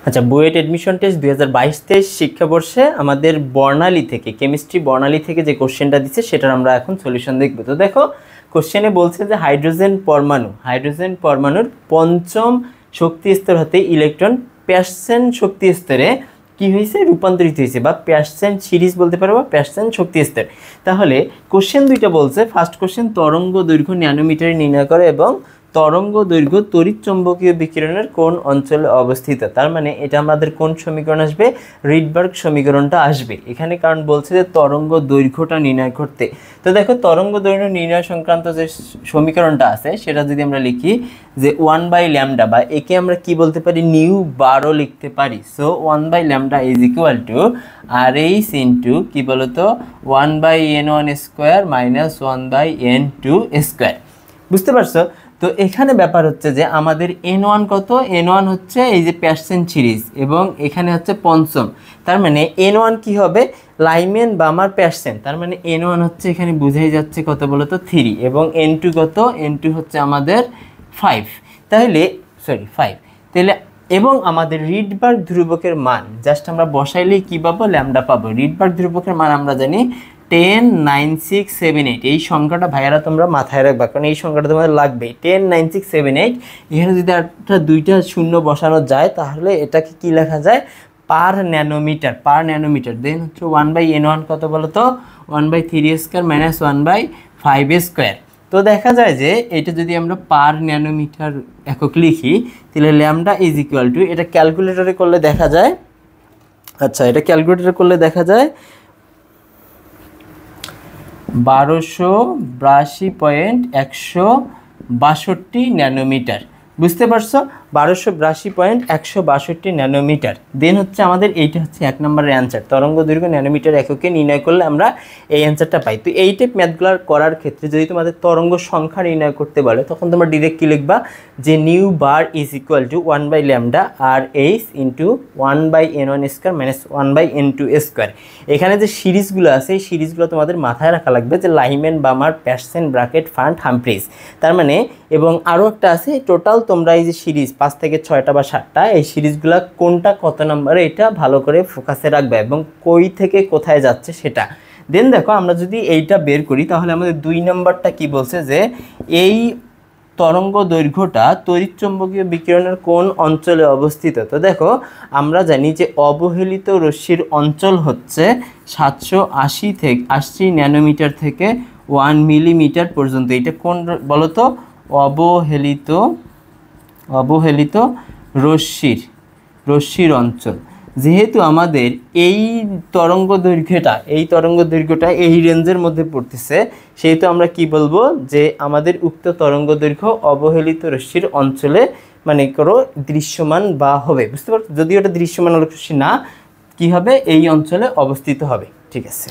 আচ্ছা, BUET admission test 2022-23 শিক্ষাবর্ষে আমাদের বর্ণালী থেকে, কেমিস্ট্রি বর্ণালী থেকে যে কোশ্চেনটা দিচ্ছে সেটার আমরা এখন সলিউশন দেখব। তো দেখো কোশ্চেনে বলছে যে হাইড্রোজেন পরমাণুর পঞ্চম শক্তি স্তর হতে ইলেকট্রন প্যাসেন্ট শক্তি স্তরে কি হয়েছে, রূপান্তরিত হয়েছে, বা প্যাসেন্ট সিরিজ বলতে পারো, বা প্যাসেন্ট শক্তি স্তর। তাহলে কোশ্চেন দুইটা বলছে, ফার্স্ট কোশ্চেন তরঙ্গ দৈর্ঘ্য ন্যানোমিটারে নির্ণয় করে এবং তরঙ্গ দৈর্ঘ্য তড়িৎ চৌম্বকীয় বিকিরণের কোন অঞ্চলে অবস্থিত। তার মানে এটা আমাদের কোন সমীকরণ আসবে, রিডবার্গ সমীকরণটা আসবে এখানে, কারণ বলছে যে তরঙ্গ দৈর্ঘ্যটা নির্ণয় করতে। তো দেখো তরঙ্গ দৈর্ঘ্য নির্ণয় সংক্রান্ত যে সমীকরণটা আছে সেটা যদি আমরা লিখি যে 1/λ, বা একে আমরা কি বলতে পারি, নিউ বারও লিখতে পারি। So 1/λ is equal to RH into কি বলতো 1/n1 square minus 1/n2 square. বুঝতে পারছো? তো এখানে ব্যাপার হচ্ছে যে আমাদের n1 কত, n1 হচ্ছে এই যে প্যাসেন্ট সিরিজ, এবং এখানে হচ্ছে পঞ্চম। তার মানে n1 কি হবে, লাইমেন বা আমার প্যাসেন্ট। তার মানে n1 হচ্ছে এখানে বুঝাই যাচ্ছে কত বলতো 3, এবং n2 কত, n2 হচ্ছে আমাদের 5, তাহলে 5। তাহলে এবং আমাদের রিডবার্গ ধ্রুবকের মান জাস্ট আমরা বসাইলেই কী পাবো, ল্যামডা পাবো। রিডবার্গ ধ্রুবকের মান আমরা জানি 10, 9, 6, 7, 8। এই সংখ্যাটা ভাইয়ারা তোমরা মাথায় রাখবা, কারণ এই সংখ্যাটা তোমাদের লাগবে। 10, 9, 6, 7, 8। এখানে যদি একটা দুইটা শূন্য বসানো যায় তাহলে এটাকে কি লেখা যায়, পার ন্যানোমিটার। দেন হচ্ছে 1/n1 কত বলো তো, 1/3 স্কোয়ার মাইনাস 1/5 স্কোয়ার। তো দেখা যায় যে এটা যদি আমরা পার ন্যানোমিটার একক লিখি তাহলে ল্যামডা ইজ ইকুয়াল টু, এটা ক্যালকুলেটরে করলে দেখা যায়, আচ্ছা এটা ক্যালকুলেটরে করলে দেখা যায় 1282.162 ন্যানোমিটার। বুঝতে পারছো, 1282.162 ন্যানোমিটার। দেন হচ্ছে আমাদের এইটা হচ্ছে 1 নম্বরের অ্যান্সার। তরঙ্গ দৈর্ঘ্য ন্যানোমিটার এককে নির্ণয় করলে আমরা এই অ্যান্সারটা পাই। তো এই টাইপ ম্যাথগুলো করার ক্ষেত্রে যদি তোমাদের তরঙ্গ সংখ্যা নির্ণয় করতে বলে তখন তোমরা ডিরেক্ট কী লিখবা, যে nu bar is equal to 1/λ R H into 1/n1 square minus 1/n2 square. এখানে যে সিরিজগুলো আছে এই সিরিজগুলো তোমাদের মাথায় রাখা লাগবে, যে Lyman, Balmer, Paschen, Brackett, Pfund, Humphreys. তার মানে এবং আরও একটা আছে, টোটাল তোমরা এই যে সিরিজ 5 থেকে 6টা বা 7টা, এই সিরিজগুলো কোনটা কত নম্বরে এটা ভালো করে ফোকাসে রাখবে এবং কই থেকে কোথায় যাচ্ছে সেটা। দেন দেখো আমরা যদি এইটা বের করি তাহলে আমাদের 2 নম্বরটা কি বলছে, যে এই তরঙ্গ দৈর্ঘ্যটা তড়িৎচুম্বকীয় বিকিরণের কোন অঞ্চলে অবস্থিত। তো দেখো আমরা জানি যে অবহেলিত রশ্মির অঞ্চল হচ্ছে 780 ন্যানোমিটার থেকে 1 মিলিমিটার পর্যন্ত। এটা কোন বলতো, অবহেলিত রশ্মির অঞ্চল। যেহেতু আমাদের এই তরঙ্গ দৈর্ঘ্যটা এই রেঞ্জের মধ্যে পড়তেছে, সেহেতু আমরা কি বলবো, যে আমাদের উক্ত তরঙ্গ দৈর্ঘ্য অবহেলিত রশ্মির অঞ্চলে মানে করো দৃশ্যমান বা হবে। বুঝতে পারছো, যদি ওটা দৃশ্যমান রশ্মি না, কি হবে, এই অঞ্চলে অবস্থিত হবে। ঠিক আছে।